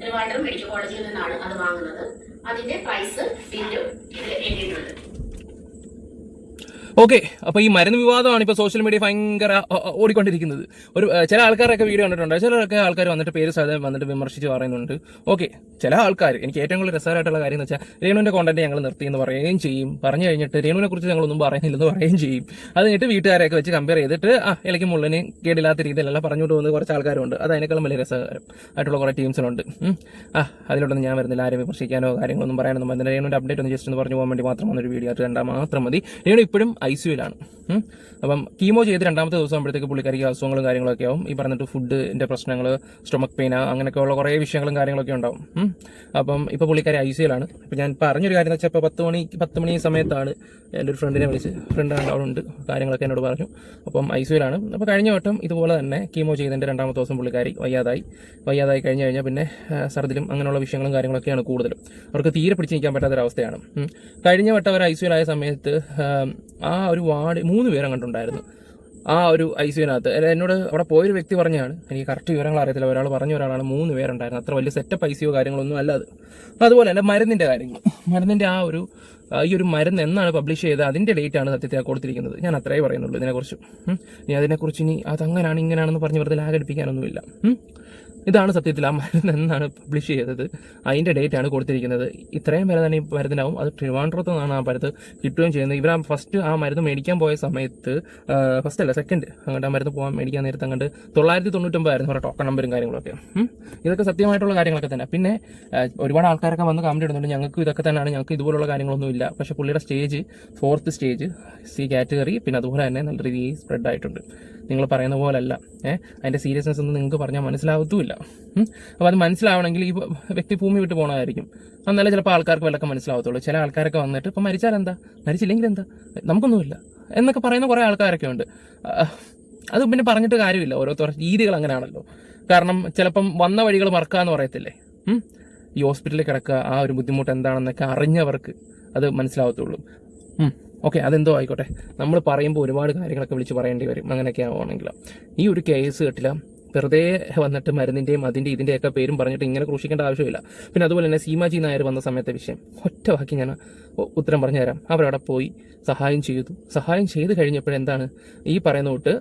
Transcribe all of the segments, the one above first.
Trivandrum medical കോളേജിൽ നിന്നാണ് അത് വാങ്ങുന്നത്. അതിന്റെ പ്രൈസ് ബില്ലും ഇതിൽ എഴുതിയിട്ടുണ്ട്. ഓക്കെ, അപ്പോൾ ഈ മരുന്ന് വിവാദമാണ് ഇപ്പോൾ സോഷ്യൽ മീഡിയ ഭയങ്കര ഓടിക്കൊണ്ടിരിക്കുന്നത്. ഒരു ചില ആൾക്കാരൊക്കെ വീഡിയോ കണ്ടിട്ടുണ്ട്, ചിലരൊക്കെ ആൾക്കാർ വന്നിട്ട് പേര് സാധനം വന്നിട്ട് വിമർശിച്ച് പറയുന്നുണ്ട്. ഓക്കെ, ചില ആൾക്കാർ എനിക്ക് ഏറ്റവും കൂടുതൽ രസകരമായിട്ടുള്ള കാര്യം എന്ന് വെച്ചാൽ രേണുവിൻ്റെ കോണ്ടന്റ് ഞങ്ങൾ നിർത്തി എന്ന് പറയുകയും ചെയ്യും, പറഞ്ഞു കഴിഞ്ഞിട്ട് രേണുവിനെ കുറിച്ച് ഞങ്ങളൊന്നും പറയുന്നില്ലെന്ന് പറയുകയും ചെയ്യും. അത് കഴിഞ്ഞിട്ട് വീട്ടുകാരെയൊക്കെ വെച്ച് കമ്പയർ ചെയ്തിട്ട് ഇലയ്ക്ക് മുള്ളിന് കേടില്ലാത്ത രീതിയിലെല്ലാം പറഞ്ഞുകൊണ്ട് പോകുന്ന കുറച്ച് ആൾക്കാരുണ്ട്. അത് അതിനേക്കാളും വലിയ രസകരം ആയിട്ടുള്ള കുറേ ടീംസിനുണ്ട്. അതിലോട്ടൊന്നും ഞാൻ വരുന്നില്ല, ആരും വിമർശിക്കാനോ കാര്യങ്ങളൊന്നും പറയാനൊന്നും വരുന്നില്ല. രേണുവിൻ്റെ അപ്ഡേറ്റ് ഒന്ന് ജസ്റ്റ് ഒന്ന് പറഞ്ഞു പോകാൻ വേണ്ടി മാത്രം വന്നൊരു വീഡിയോ അത് കണ്ടാൽ മാത്രം മതി. രേണു ഇപ്പോഴും ICUലാണ്. അപ്പം കീമോ ചെയ്ത് രണ്ടാമത്തെ ദിവസം ആകുമ്പോഴത്തേക്ക് പുള്ളിക്കാരിക്ക് അസുഖങ്ങളും കാര്യങ്ങളൊക്കെ ആവും. ഈ പറഞ്ഞിട്ട് ഫുഡിൻ്റെ പ്രശ്നങ്ങൾ, സ്റ്റൊമക് പെയിൻ, അങ്ങനെയൊക്കെയുള്ള കുറേ വിഷയങ്ങളും കാര്യങ്ങളൊക്കെ ഉണ്ടാവും. അപ്പം ഇപ്പോൾ പുള്ളിക്കാരി ICUലാണ്. ഇപ്പം ഞാൻ പറഞ്ഞൊരു കാര്യം എന്ന് വെച്ചാൽ ഇപ്പോൾ 10 മണി സമയത്താണ് എൻ്റെ ഒരു ഫ്രണ്ടിനെ വിളിച്ച്, ഫ്രണ്ട് അവിടെ ഉണ്ട്, കാര്യങ്ങളൊക്കെ എന്നോട് പറഞ്ഞു. അപ്പം ICUലാണ്. അപ്പോൾ കഴിഞ്ഞ വട്ടം ഇതുപോലെ തന്നെ കീമോ ചെയ്തതിൻ്റെ രണ്ടാമത്തെ ദിവസം പുള്ളിക്കാരി വയ്യാതായി കഴിഞ്ഞാൽ പിന്നെ സർദിലും അങ്ങനെയുള്ള വിഷയങ്ങളും കാര്യങ്ങളൊക്കെയാണ് കൂടുതലും. അവർക്ക് തീരെ പിടിച്ച് നിൽക്കാൻ പറ്റാത്തൊരവസ്ഥയാണ്. കഴിഞ്ഞ വട്ടം അവർ ICUലായ സമയത്ത് ആ ഒരു വാർഡ് 3 പേര് അങ്ങോട്ടുണ്ടായിരുന്നു. ആ ഒരു ICUവിനകത്ത് എന്നോട് അവിടെ പോയൊരു വ്യക്തി പറഞ്ഞാണ്, എനിക്ക് കറക്റ്റ് വിവരങ്ങൾ അറിയത്തില്ല, ഒരാൾ പറഞ്ഞ ഒരാളാണ് 3 പേരുണ്ടായിരുന്നു. അത്ര വലിയ സെറ്റപ്പ് ICU കാര്യങ്ങളൊന്നും അല്ല അത്. അതുപോലെ തന്നെ മരുന്നിൻ്റെ കാര്യങ്ങൾ, മരുന്നിൻ്റെ ഈ ഒരു മരുന്ന് എന്നാണ് പബ്ലിഷ് ചെയ്തത് അതിൻ്റെ ഡേറ്റാണ് സത്യത്തിൽ കൊടുത്തിരിക്കുന്നത്. ഞാൻ അത്രേ പറയുന്നുള്ളൂ ഇതിനെക്കുറിച്ച്. ഇനി അതിനെക്കുറിച്ച് ഇനി അതങ്ങനെയാണ് ഇങ്ങനെയാണെന്ന് പറഞ്ഞ് വെറുതെ ലാഗടിപ്പിക്കാനൊന്നുമില്ല. ഇതാണ് സത്യത്തിൽ ആ മരുന്ന് എന്നാണ് പബ്ലിഷ് ചെയ്തത്, അതിൻ്റെ ഡേറ്റാണ് കൊടുത്തിരിക്കുന്നത്. ഇത്രയും വില തന്നെ ഈ മരുന്നിനാവും. അത് ട്രിവാൻഡ്രത്ത് നിന്നാണ് ആ മരുന്ന് കിട്ടുകയും ചെയ്യുന്നത്. ഇവർ ഫസ്റ്റ് ആ മരുന്ന് മേടിക്കാൻ പോയ സമയത്ത്, സെക്കൻഡ് അങ്ങോട്ട് ആ മരുന്ന് മേടിക്കാൻ നേരത്തെ അങ്ങോട്ട് 999 ആയിരുന്നു അവരുടെ ടോക്കൺ നമ്പറും കാര്യങ്ങളൊക്കെ. ഇതൊക്കെ സത്യമായിട്ടുള്ള കാര്യങ്ങളൊക്കെ തന്നെ. പിന്നെ ഒരുപാട് ആൾക്കാരൊക്കെ വന്ന് കമൻറ്റ് ഇടുന്നുണ്ട്, ഞങ്ങൾക്ക് ഇതൊക്കെ തന്നെയാണ്, ഞങ്ങൾക്ക് ഇതുപോലുള്ള കാര്യങ്ങളൊന്നും ഇല്ല. പക്ഷേ പുള്ളിയുടെ stage 4th stage C category, പിന്നെ അതുപോലെ തന്നെ നല്ല രീതിയിൽ സ്പ്രെഡ് ആയിട്ടുണ്ട്. നിങ്ങൾ പറയുന്ന പോലല്ല. അതിൻ്റെ സീരിയസ്നെസ് ഒന്നും നിങ്ങൾക്ക് പറഞ്ഞാൽ മനസ്സിലാവത്തുമില്ല. അപ്പോൾ അത് മനസ്സിലാവണമെങ്കിൽ ഈ വ്യക്തി ഭൂമി വിട്ട് പോകണമായിരിക്കും. എന്നാലേ ചിലപ്പോൾ ആൾക്കാർക്ക് വല്ലതൊക്കെ മനസ്സിലാവത്തുള്ളൂ. ചില ആൾക്കാരൊക്കെ വന്നിട്ട് ഇപ്പം മരിച്ചാൽ എന്താ, മരിച്ചില്ലെങ്കിൽ എന്താ, നമുക്കൊന്നുമില്ല എന്നൊക്കെ പറയുന്ന കുറേ ആൾക്കാരൊക്കെ ഉണ്ട്. അത് പിന്നെ പറഞ്ഞിട്ട് കാര്യമില്ല, ഓരോരുത്തർ രീതികൾ അങ്ങനെയാണല്ലോ. കാരണം ചിലപ്പം വന്ന വഴികൾ മറക്കാമെന്ന് പറയത്തില്ലേ. ഈ ഹോസ്പിറ്റലിൽ കിടക്കുക, ആ ഒരു ബുദ്ധിമുട്ട് എന്താണെന്നൊക്കെ അറിഞ്ഞവർക്ക് അത് മനസ്സിലാവത്തുള്ളൂ. ഓക്കെ, അതെന്തോ ആയിക്കോട്ടെ. നമ്മൾ പറയുമ്പോൾ ഒരുപാട് കാര്യങ്ങളൊക്കെ വിളിച്ച് പറയേണ്ടി വരും. അങ്ങനെയൊക്കെ ആവുകയാണെങ്കിൽ ഈ ഒരു കേസ് കെട്ടില്ല വെറുതെ വന്നിട്ട് മരുന്നിൻ്റെയും ഇതിൻ്റെയൊക്കെ പേരും പറഞ്ഞിട്ട് ഇങ്ങനെ ക്രൂശിക്കേണ്ട ആവശ്യമില്ല. പിന്നെ അതുപോലെ തന്നെ സീമാജി നായർ വന്ന സമയത്തെ വിഷയം ഒറ്റ വാക്കി ഞാൻ ഉത്തരം പറഞ്ഞു തരാം. അവരവിടെ പോയി സഹായം ചെയ്ത് കഴിഞ്ഞപ്പോഴെന്താണ് ഈ പറയുന്ന തൊട്ട്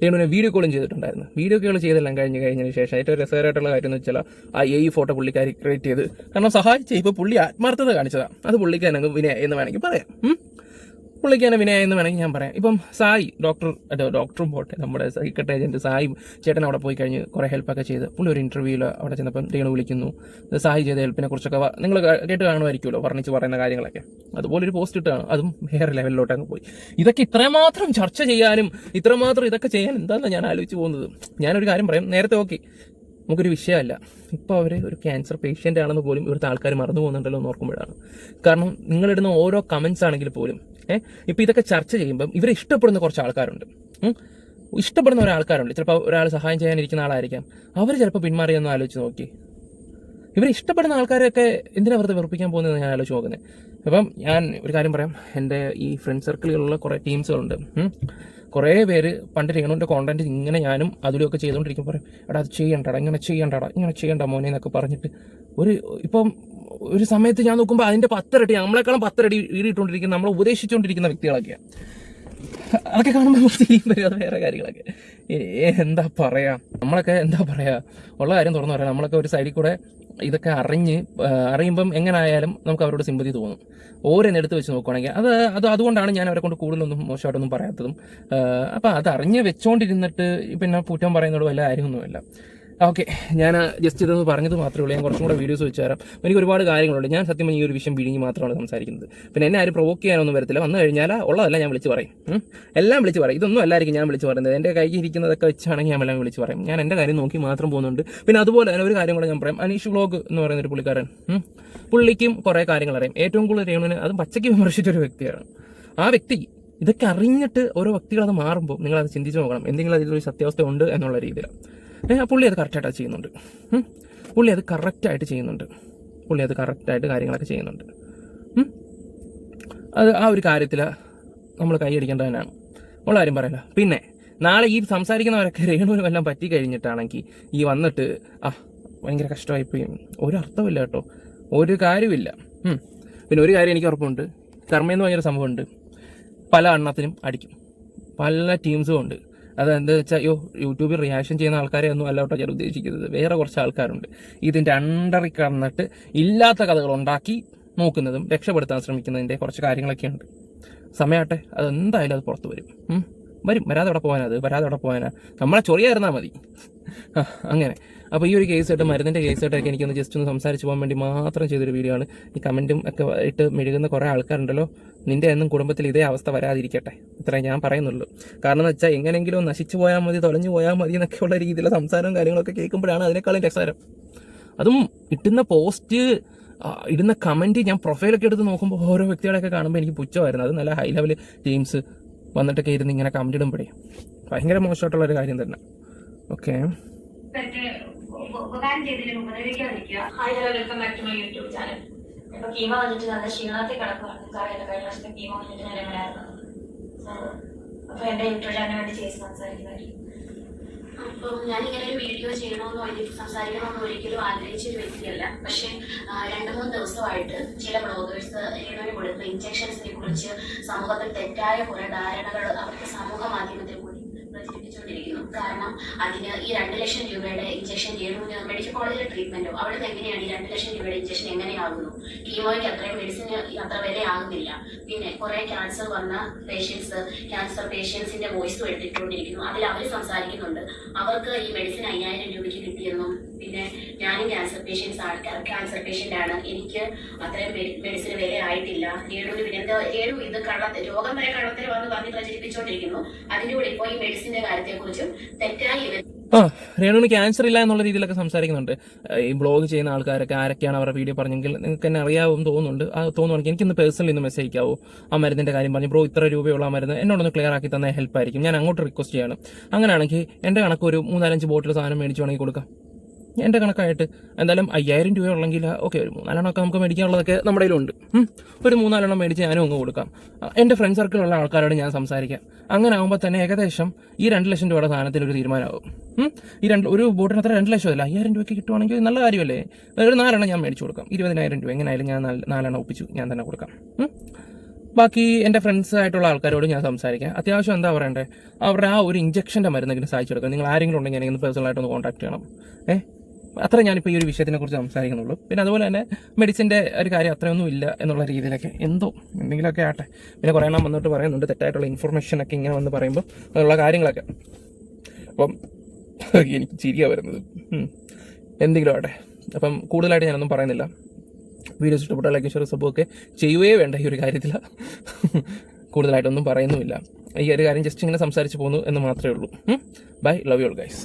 രേണുവിനെ വീഡിയോ കോളും ചെയ്തിട്ടുണ്ടായിരുന്നു. വീഡിയോ കോൾ ചെയ്തെല്ലാം കഴിഞ്ഞതിന് ശേഷം ഏറ്റവും രസകരമായിട്ടുള്ള കാര്യം എന്ന് വെച്ചാൽ ആ ഫോട്ടോ പുള്ളിക്കാരി ക്രിയേറ്റ് ചെയ്ത്, കാരണം സഹായിച്ച് ഇപ്പോൾ പുള്ളി ആത്മാർത്ഥത കാണിച്ചതാണ്. അത് പുള്ളിക്കാരനങ്ങ് വിനയ എന്ന് വേണമെങ്കിൽ പറയാം. പുള്ളിക്കാനെ വിനയ എന്ന് വേണമെങ്കിൽ ഞാൻ പറയാം. ഇപ്പം സായി ഡോക്ടറും പോട്ടെ, നമ്മുടെ സെക്രട്ടറി ഏജൻറ്റ് സായി ചേട്ടൻ അവിടെ പോയി കഴിഞ്ഞ് കുറേ ഹെൽപ്പൊക്കെ ചെയ്ത് പുള്ളി ഒരു ഇൻ്റർവ്യൂവിൽ അവിടെ ചെന്നപ്പം രേണു വിളിക്കുന്നു, സായി ചെയ്ത ഹെൽപ്പിനെ കുറിച്ചൊക്കെ നിങ്ങൾ കേട്ട് കാണുമായിരിക്കുമല്ലോ, വർണ്ണിച്ച് പറയുന്ന കാര്യങ്ങളൊക്കെ. അതുപോലെ ഒരു പോസ്റ്റ് ഇട്ടാണ്, അതും വേറെ ലെവലിലോട്ട് അങ്ങ് പോയി. ഇതൊക്കെ ഇത്രമാത്രം ചർച്ച ചെയ്യാനും ഇത്രമാത്രം ഇതൊക്കെ ചെയ്യാൻ എന്താണെന്ന് ഞാൻ ആലോചിച്ച് പോകുന്നത്. ഞാനൊരു കാര്യം പറയാം, നേരത്തെ ഓക്കെ നമുക്കൊരു വിഷയമല്ല, ഇപ്പോൾ അവർ ഒരു ക്യാൻസർ പേഷ്യൻ്റ് ആണെന്ന് പോലും ഇവിടുത്തെ ആൾക്കാർ മറന്നു പോകുന്നുണ്ടല്ലോ എന്ന് ഓർക്കുമ്പോഴാണ്. കാരണം നിങ്ങളിടുന്ന ഓരോ കമൻസ് ആണെങ്കിൽ പോലും ഇപ്പോൾ ഇതൊക്കെ ചർച്ച ചെയ്യുമ്പം ഇവരെ ഇഷ്ടപ്പെടുന്ന കുറച്ച് ആൾക്കാരുണ്ട്. ഇഷ്ടപ്പെടുന്ന ഒരാൾക്കാരുണ്ട്, ചിലപ്പോൾ ഒരാൾ സഹായം ചെയ്യാനിരിക്കുന്ന ആളായിരിക്കാം, അവർ ചിലപ്പോൾ പിന്മാറിയെന്ന് ആലോചിച്ച് നോക്കി. ഇവരെ ഇഷ്ടപ്പെടുന്ന ആൾക്കാരെയൊക്കെ എന്തിനാ വെറുതെ വെറുപ്പിക്കാൻ പോകുന്നതെന്ന് ഞാൻ ആലോചിച്ച് നോക്കുന്നത്. അപ്പം ഞാൻ ഒരു കാര്യം പറയാം, എൻ്റെ ഈ ഫ്രണ്ട് സർക്കിളിലുള്ള കുറേ ടീംസുകളുണ്ട്. കുറേ പേര് പണ്ട് രേണുവിൻ്റെ കോണ്ടന്റ് ഇങ്ങനെ ഞാനും അതിലൊക്കെ ചെയ്തുകൊണ്ടിരിക്കും, പറയും എടാ അത് ചെയ്യണ്ടടാ, ഇങ്ങനെ ചെയ്യണ്ട മോനെ എന്നൊക്കെ പറഞ്ഞിട്ട് ഇപ്പം ഒരു സമയത്ത് ഞാൻ നോക്കുമ്പോൾ അതിൻ്റെ 10 ഇരട്ടി, നമ്മളെക്കാളും 10 ഇരട്ടി വീടിയിട്ടുകൊണ്ടിരിക്കുന്ന, നമ്മളെ ഉപദേശിച്ചുകൊണ്ടിരിക്കുന്ന വ്യക്തികളൊക്കെയാണ്. അതൊക്കെ കാണുമ്പോൾ വരും. അത് വേറെ കാര്യങ്ങളൊക്കെ എന്താ പറയുക, നമ്മളൊക്കെ എന്താ പറയുക, ഉള്ള കാര്യം തുറന്നു പറയാം. നമ്മളൊക്കെ ഒരു സൈഡിൽ കൂടെ ഇതൊക്കെ അറിയുമ്പം എങ്ങനെയായാലും നമുക്ക് അവരോട് സിമ്പതി തോന്നും. ഓരോന്നെടുത്ത് വെച്ച് നോക്കുകയാണെങ്കിൽ അതുകൊണ്ടാണ് ഞാൻ അവരെ കൊണ്ട് കൂടുതലൊന്നും മോശമായിട്ടൊന്നും പറയാത്തതും. അപ്പോൾ അത് അറിഞ്ഞ് വെച്ചുകൊണ്ടിരുന്നിട്ട് പിന്നെ കുറ്റം പറയുന്നതോട് വല്ല കാര്യമൊന്നുമില്ല. ഓക്കെ, ഞാൻ ജസ്റ്റ് ഇതൊന്ന് പറഞ്ഞത് മാത്രമേ ഉള്ളൂ. ഞാൻ കുറച്ചും കൂടെ വീഡിയോസ് വെച്ച് തരാം. എനിക്ക് ഒരുപാട് കാര്യങ്ങളുണ്ട്. ഞാൻ സത്യം ഈ ഒരു വിഷയം പിഴിഞ്ഞ് മാത്രമാണ് സംസാരിക്കുന്നത്. പിന്നെ എന്നെ ആരും പ്രൊവോക്ക് ചെയ്യാനൊന്നും വരത്തില്ല. വന്നു കഴിഞ്ഞാൽ ഉള്ളതല്ല ഞാൻ വിളിച്ച് പറയും, എല്ലാം വിളിച്ച് പറയും. ഇതൊന്നും അല്ലായിരിക്കും ഞാൻ വിളിച്ച് പറയുന്നത്. എൻ്റെ കയ്യിൽ ഇരിക്കുന്നതൊക്കെ വെച്ചാണെങ്കിൽ ഞാൻ എല്ലാം വിളിച്ച് പറയും. ഞാൻ എൻ്റെ കാര്യം നോക്കി മാത്രം പോകുന്നുണ്ട്. പിന്നെ അതുപോലെ തന്നെ ഒരു കാര്യം കൂടെ ഞാൻ പറയാം, അനീഷ് വ്ളോഗ് എന്ന് പറയുന്നൊരു പുള്ളിക്കാരൻ, പുള്ളിക്കും കുറേ കാര്യങ്ങൾ അറിയാം. ഏറ്റവും കൂടുതൽ രേണുവിനെ അതും പച്ചയ്ക്ക് വിമർശിച്ചൊരു വ്യക്തിയാണ്. ആ വ്യക്തി ഇതൊക്കെ അറിഞ്ഞിട്ട് ഓരോ വ്യക്തികളത് മാറുമ്പോൾ നിങ്ങളത് ചിന്തിച്ച് നോക്കണം, എന്തെങ്കിലും അതിലൊരു സത്യാവസ്ഥ ഉണ്ട് എന്നുള്ള രീതിയിലാണ്. പുള്ളി അത് കറക്റ്റായിട്ട് ചെയ്യുന്നുണ്ട്. പുള്ളി അത് കറക്റ്റായിട്ട് കാര്യങ്ങളൊക്കെ ചെയ്യുന്നുണ്ട്. അത് ആ ഒരു കാര്യത്തിൽ നമ്മൾ കൈയടിക്കേണ്ടത് തന്നെയാണ്, ഉള്ള കാര്യം പറയല. പിന്നെ നാളെ ഈ സംസാരിക്കുന്നവരൊക്കെ രേണുവിന് വല്ലതും പറ്റി കഴിഞ്ഞിട്ടാണെങ്കിൽ ഈ വന്നിട്ട് ഭയങ്കര കഷ്ടമായിപ്പോയി. ഒരു അർത്ഥമില്ല കേട്ടോ, ഒരു കാര്യമില്ല. പിന്നെ ഒരു കാര്യം എനിക്ക് ഉറപ്പുണ്ട്, കർമ്മയെന്ന് പറഞ്ഞൊരു സംഭവമുണ്ട്. പല എണ്ണത്തിനും അടിക്കും, പല ടീംസും ഉണ്ട്. അതെന്താ വെച്ചാൽ യൂട്യൂബിൽ റിയാക്ഷൻ ചെയ്യുന്ന ആൾക്കാരെ ഒന്നും അല്ല കേട്ടോ ഞാൻ ഉദ്ദേശിക്കുന്നത്. വേറെ കുറച്ച് ആൾക്കാരുണ്ട് ഇതിൻ്റെ അണ്ടറിൽ കടന്നിട്ട് ഇല്ലാത്ത കഥകൾ ഉണ്ടാക്കി നോക്കുന്നതും രക്ഷപ്പെടുത്താൻ ശ്രമിക്കുന്നതിൻ്റെ കുറച്ച് കാര്യങ്ങളൊക്കെ ഉണ്ട്. സമയമാട്ടെ, അതെന്തായാലും അത് പുറത്ത് വരും. വരാതെ അവിടെ പോകാനാ നമ്മളെ ചൊറിയായിരുന്നാൽ മതി. അങ്ങനെ അപ്പോൾ ഈ ഒരു കേസായിട്ട്, മരുന്നിൻ്റെ കേസായിട്ടൊക്കെ എനിക്കൊന്ന് ജസ്റ്റ് ഒന്ന് സംസാരിച്ച് പോകാൻ വേണ്ടി മാത്രം ചെയ്തൊരു വീഡിയോ ആണ്. ഈ കമൻറ്റും ഒക്കെ ഇട്ട് മെഴുകുന്ന കുറേ ആൾക്കാരുണ്ടല്ലോ, നിൻ്റെ എന്നും കുടുംബത്തിൽ ഇതേ അവസ്ഥ വരാതിരിക്കട്ടെ, ഇത്രയും ഞാൻ പറയുന്നുള്ളൂ. കാരണം എന്ന് വെച്ചാൽ എങ്ങനെയെങ്കിലും നശിച്ചു പോയാൽ മതി, തൊലഞ്ഞു പോയാൽ മതി എന്നൊക്കെയുള്ള രീതിയിലുള്ള സംസാരവും കാര്യങ്ങളൊക്കെ കേൾക്കുമ്പോഴാണ് അതിനേക്കാളും രസകരം. അതും ഇട്ടുന്ന പോസ്റ്റ്, ഇടുന്ന കമൻറ്റ്, ഞാൻ പ്രൊഫൈലൊക്കെ എടുത്ത് നോക്കുമ്പോൾ ഓരോ വ്യക്തികളെയൊക്കെ കാണുമ്പോൾ എനിക്ക് പുച്ഛമായിരുന്നു. അത് നല്ല ഹൈ ലെവൽ ടീംസ് വന്നിട്ടൊക്കെ ഇരുന്ന് ഇങ്ങനെ കമൻറ്റ് ഇടുമ്പോഴേ ഭയങ്കര മോശമായിട്ടുള്ളൊരു കാര്യം തന്നെ. ഓക്കെ, ഉപകാരം ചെയ്തതിലും ഉപദ്രവിക്കാതിരിക്കുക. Hi hello, welcome back to my YouTube channel. ഇപ്പൊ കീമോ വന്നിട്ട് നല്ല ക്ഷീണത്തിൽ കിടക്കുകയാണ്. നിങ്ങൾക്കറിയാലോ കഴിഞ്ഞ വർഷത്തെ കീമോ വന്നിട്ട് ഞാൻ എങ്ങനെയായിരുന്നു. അപ്പൊ എന്റെ യൂട്യൂബ് ചാനലിന് വേണ്ടി ചെയ്ത് സംസാരിക്കുന്നതായിരിക്കും. അപ്പം ഞാനിങ്ങനെ ഒരു വീഡിയോ ചെയ്യണമെന്നോ അല്ലെങ്കിൽ സംസാരിക്കണമെന്നോ ഒരിക്കലും ആഗ്രഹിച്ച ഒരു വ്യക്തിയല്ല. പക്ഷേ 2-3 ദിവസമായിട്ട് ചില ബ്ലോഗേഴ്സ് രേണുവിന് കൊടുക്കുന്ന ഇഞ്ചക്ഷൻസിനെ കുറിച്ച് സമൂഹത്തിൽ തെറ്റായ കുറെ ധാരണകൾ അവർക്ക് സമൂഹ മാധ്യമത്തിൽ കൂടി പ്രചരിപ്പിച്ചുകൊണ്ടിരിക്കുന്നു. കാരണം അതിന് ഈ 2 ലക്ഷം രൂപയുടെ ഇഞ്ചക്ഷൻ രേണുവിന് മെഡിക്കൽ കോളേജിലെ ട്രീറ്റ്മെന്റോ അവിടെ എങ്ങനെയാണ് ഈ 2 ലക്ഷം രൂപയുടെ ഇഞ്ചക്ഷൻ എങ്ങനെയാകുന്നു? കീമോയ്ക്ക് അത്രയും മെഡിസിന് അത്ര വിലയാകുന്നില്ല. പിന്നെ കുറെ ക്യാൻസർ വന്ന പേഷ്യൻസ്, ക്യാൻസർ പേഷ്യൻസിന്റെ വോയിസും എടുത്തിട്ടുകൊണ്ടിരിക്കുന്നു. അതിൽ അവർ സംസാരിക്കുന്നുണ്ട് അവർക്ക് ഈ മെഡിസിൻ 5000 രൂപയ്ക്ക് കിട്ടിയെന്നും, പിന്നെ ഞാനും ക്യാൻസർ പേഷ്യന്റ് ആണ്, എനിക്ക് അത്രയും മെഡിസിന് വിലയായിട്ടില്ല. രേണുവിന് പിന്നെ എന്താ രേണു ഇത് രോഗം വരെ കള്ളത്തിൽ വന്ന് പറഞ്ഞ് പ്രചരിപ്പിച്ചുകൊണ്ടിരിക്കുന്നു. അതിന്റെ കൂടെ ഇപ്പോൾ ഈ മെഡിസിന്റെ കാര്യത്തെക്കുറിച്ചും തെറ്റായി രേണുവിന് ക്യാൻസർ ഇല്ല എന്നുള്ള രീതിയിലൊക്കെ സംസാരിക്കുന്നുണ്ട്. ഈ ബ്ലോഗ് ചെയ്യുന്ന ആൾക്കാരൊക്കെ ആരൊക്കെയാണ് അവരുടെ വീഡിയോ പറഞ്ഞെങ്കിൽ നിങ്ങൾക്ക് തന്നെ അറിയാവും തോന്നുന്നുണ്ട്. തോന്നുവാണെങ്കിൽ എനിക്കൊന്ന് പേഴ്സണലി ഒന്ന് മെസ്സേജ് അയക്കാവോ, ആ മരുന്നിൻ്റെ കാര്യം പറഞ്ഞു ബ്രോ ഇത്ര രൂപയുള്ള ആ മരുന്ന് എന്നോടൊന്ന് ക്ലിയർ ആക്കി തന്നാൽ ഹെൽപ്പ് ആയിരിക്കും. ഞാൻ അങ്ങോട്ട് റിക്വസ്റ്റ് ചെയ്യാണ്. അങ്ങനെയാണെങ്കിൽ എൻ്റെ കണക്ക് ഒരു 3-4 ബോട്ടിൽ സാധനം മേടിച്ചുവാണെങ്കിൽ കൊടുക്കാം. എൻ്റെ കണക്കായിട്ട് എന്തായാലും 5000 രൂപ ഉള്ളെങ്കിൽ ഓക്കെ, ഒരു 3-4 നമുക്ക് മേടിക്കാനുള്ളതൊക്കെ നമ്മുടെ കയ്യിലുണ്ട്. ഒരു 3-4 മേടിച്ച് ഞാനും അങ്ങ് കൊടുക്കാം. എൻ്റെ ഫ്രണ്ട് സർക്കിളുള്ള ആൾക്കാരോട് ഞാൻ സംസാരിക്കാം. അങ്ങനെ ആകുമ്പോൾ തന്നെ ഏകദേശം ഈ 2 ലക്ഷം രൂപയുടെ സാധനത്തിൽ ഒരു തീരുമാനമാകും. ഒരു ബോട്ടിന് അത്ര 2 ലക്ഷം അല്ല, 5000 രൂപയ്ക്ക് കിട്ടുവാണെങ്കിൽ നല്ല കാര്യമല്ലേ. ഒരു 4 ഞാൻ മേടിച്ചു കൊടുക്കാം. 20,000 രൂപ എങ്ങനെയായാലും ഞാൻ 4 ഒപ്പിച്ചു ഞാൻ തന്നെ കൊടുക്കാം. ബാക്കി എൻ്റെ ഫ്രണ്ട്സ് ആയിട്ടുള്ള ആൾക്കാരോട് ഞാൻ സംസാരിക്കാം. അത്യാവശ്യം എന്താ പറയണ്ടേ, അവരുടെ ആ ഒരു ഇഞ്ചക്ഷൻ്റെ മരുന്നെങ്കിലും സഹായിച്ചു കൊടുക്കാം. നിങ്ങൾ ആരെങ്കിലും ഉണ്ടെങ്കിൽ എനിക്ക് പേഴ്സണലായിട്ടൊന്ന് കോൺടാക്ട് ചെയ്യണം. അത്ര ഞാനിപ്പോൾ ഈ ഒരു വിഷയത്തിനെ കുറിച്ച് സംസാരിക്കുന്നുള്ളൂ. പിന്നെ അതുപോലെ തന്നെ മെഡിസിൻ്റെ ഒരു കാര്യം അത്രയൊന്നും ഇല്ല എന്നുള്ള രീതിയിലൊക്കെ എന്തെങ്കിലുമൊക്കെ ആട്ടെ. പിന്നെ കുറേ എണ്ണം വന്നിട്ട് പറയുന്നുണ്ട് തെറ്റായിട്ടുള്ള ഇൻഫർമേഷനൊക്കെ ഇങ്ങനെ വന്ന് പറയുമ്പോൾ അതുള്ള കാര്യങ്ങളൊക്കെ. അപ്പം എനിക്ക് ചിരിയാണ് വരുന്നത്. എന്തെങ്കിലും ആട്ടെ. അപ്പം കൂടുതലായിട്ട് ഞാനൊന്നും പറയുന്നില്ല. വീഡിയോസ് ഇഷ്ടപ്പെട്ട ലൈക്ക് ഷെയർ സബ്ബൊക്കെ ചെയ്യുകയേ വേണ്ട. ഈ ഒരു കാര്യത്തിൽ കൂടുതലായിട്ടൊന്നും പറയുന്നുമില്ല. ഈ ഒരു കാര്യം ജസ്റ്റ് ഇങ്ങനെ സംസാരിച്ച് പോകുന്നു എന്ന് മാത്രമേ ഉള്ളൂ. Bye, love you all guys.